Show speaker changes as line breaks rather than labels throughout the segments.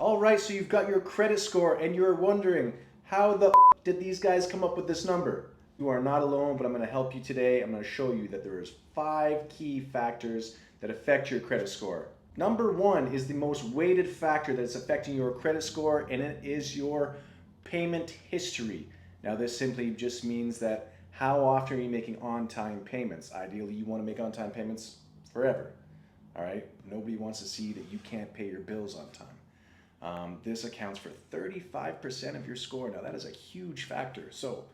Alright, so you've got your credit score and you're wondering, how the did these guys come up with this number? You are not alone, but I'm going to help you today. I'm going to show you that there's 5 key factors that affect your credit score. Number 1 is the most weighted factor that's affecting your credit score, and it is your payment history. Now this simply just means that how often are you making on-time payments? Ideally, you want to make on-time payments forever. Alright? Nobody wants to see that you can't pay your bills on time. This accounts for 35% of your score. Now that is a huge factor. So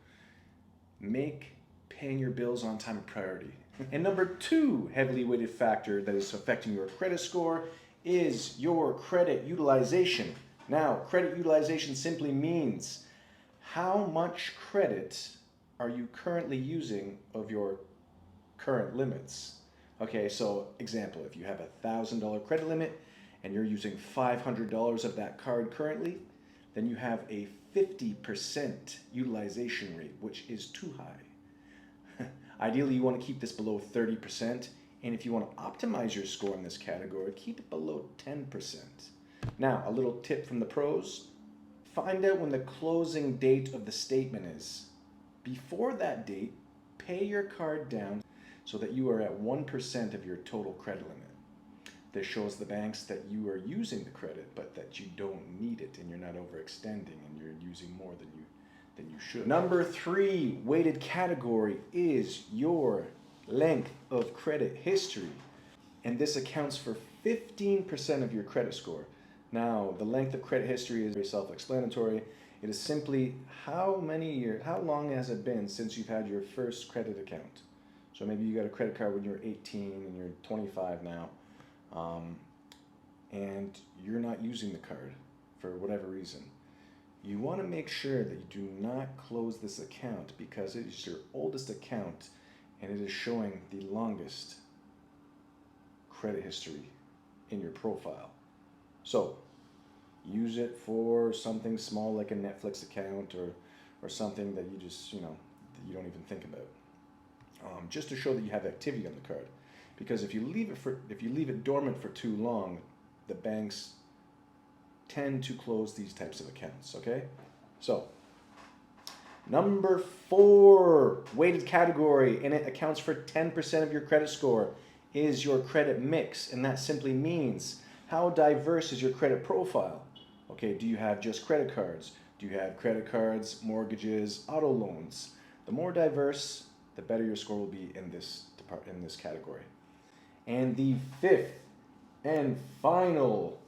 make paying your bills on time a priority. And number 2 heavily weighted factor that is affecting your credit score is your credit utilization. Now, credit utilization simply means how much credit are you currently using of your current limits. Okay, so example, if you have a $1,000 credit limit and you're using $500 of that card currently, then you have a 50% utilization rate, which is too high. Ideally, you want to keep this below 30%, and if you want to optimize your score in this category, keep it below 10%. Now, a little tip from the pros, find out when the closing date of the statement is. Before that date, pay your card down so that you are at 1% of your total credit limit. This shows the banks that you are using the credit, but that you don't need it and you're not overextending and you're using more than you should. Number 3 weighted category is your length of credit history. And this accounts for 15% of your credit score. Now, the length of credit history is very self-explanatory. It is simply how long has it been since you've had your first credit account. So maybe you got a credit card when you were 18 and you're 25 now. And you're not using the card for whatever reason. You want to make sure that you do not close this account because it is your oldest account and it is showing the longest credit history in your profile. So use it for something small like a Netflix account or something that you just, that you don't even think about. Just to show that you have activity on the card. Because if you leave it dormant for too long, the banks tend to close these types of accounts, okay? So, number 4 weighted category, and it accounts for 10% of your credit score, is your credit mix. And that simply means how diverse is your credit profile? Okay, do you have just credit cards? Do you have credit cards, mortgages, auto loans? The more diverse, the better your score will be in this category. And the 5th and final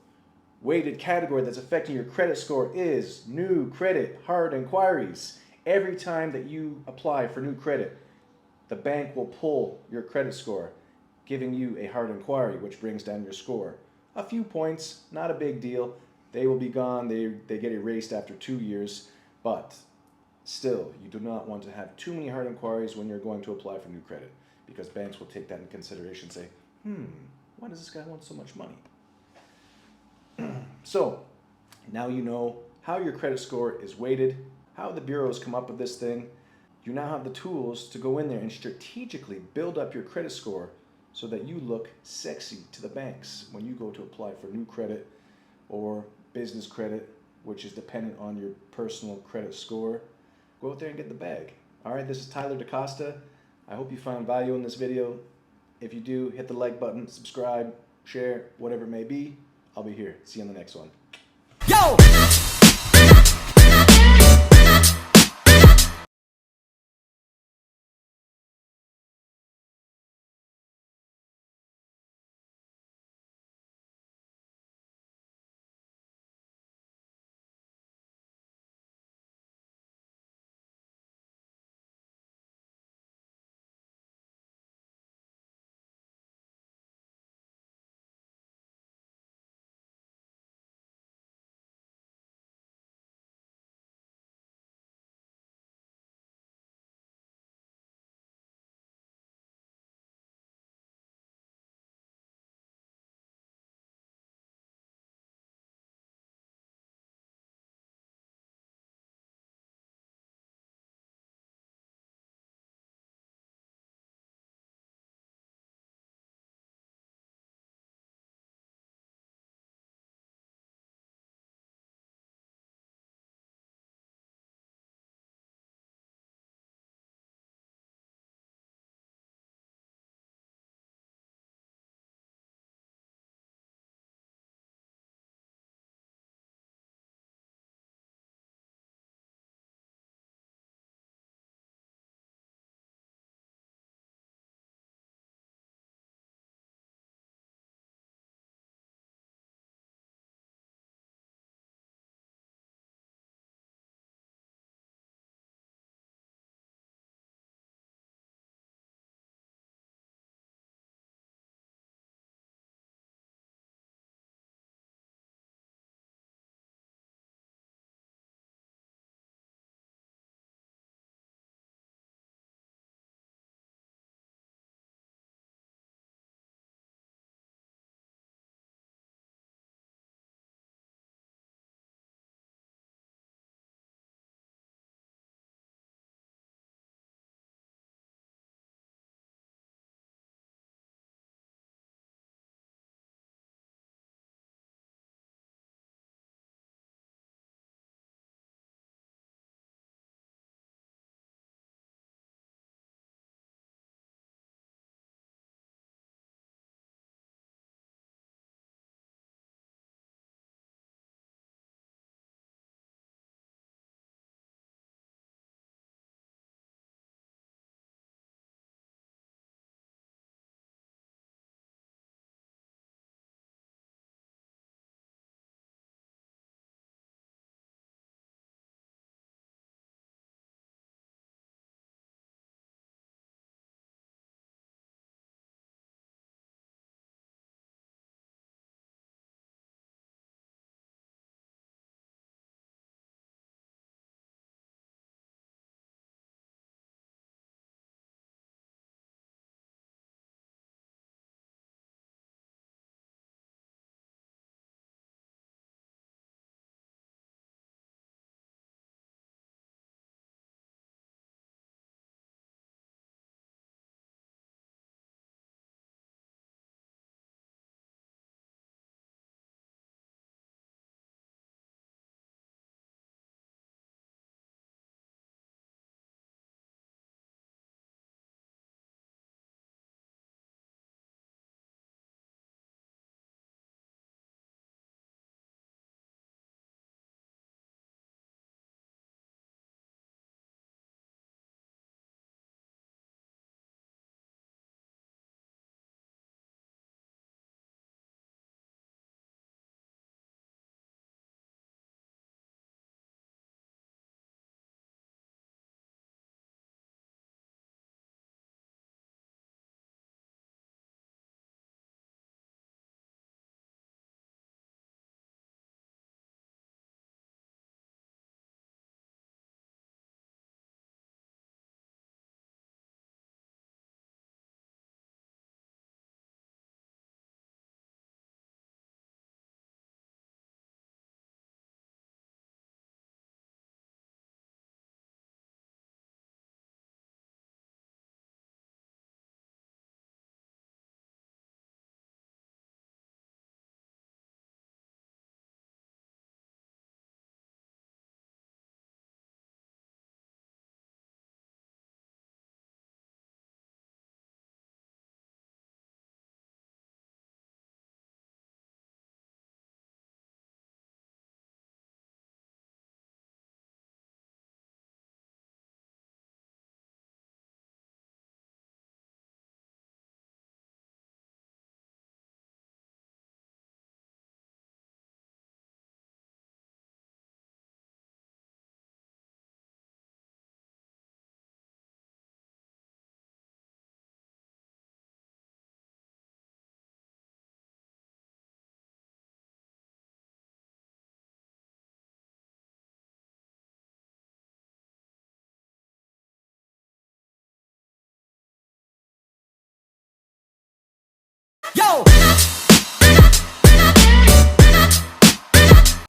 weighted category that's affecting your credit score is new credit hard inquiries. Every time that you apply for new credit, the bank will pull your credit score, giving you a hard inquiry, which brings down your score. A few points, not a big deal. They will be gone. They get erased after 2 years, but still, you do not want to have too many hard inquiries when you're going to apply for new credit, because banks will take that into consideration and say, why does this guy want so much money? So, now you know how your credit score is weighted, how the bureaus come up with this thing. You now have the tools to go in there and strategically build up your credit score so that you look sexy to the banks when you go to apply for new credit or business credit, which is dependent on your personal credit score. Go out there and get the bag. Alright, this is 𝙤𝙬𝙧𝙚-𝑑𝑒. I hope you found value in this video. If you do, hit the like button, subscribe, share, whatever it may be. I'll be here. See you on the next one. Yo!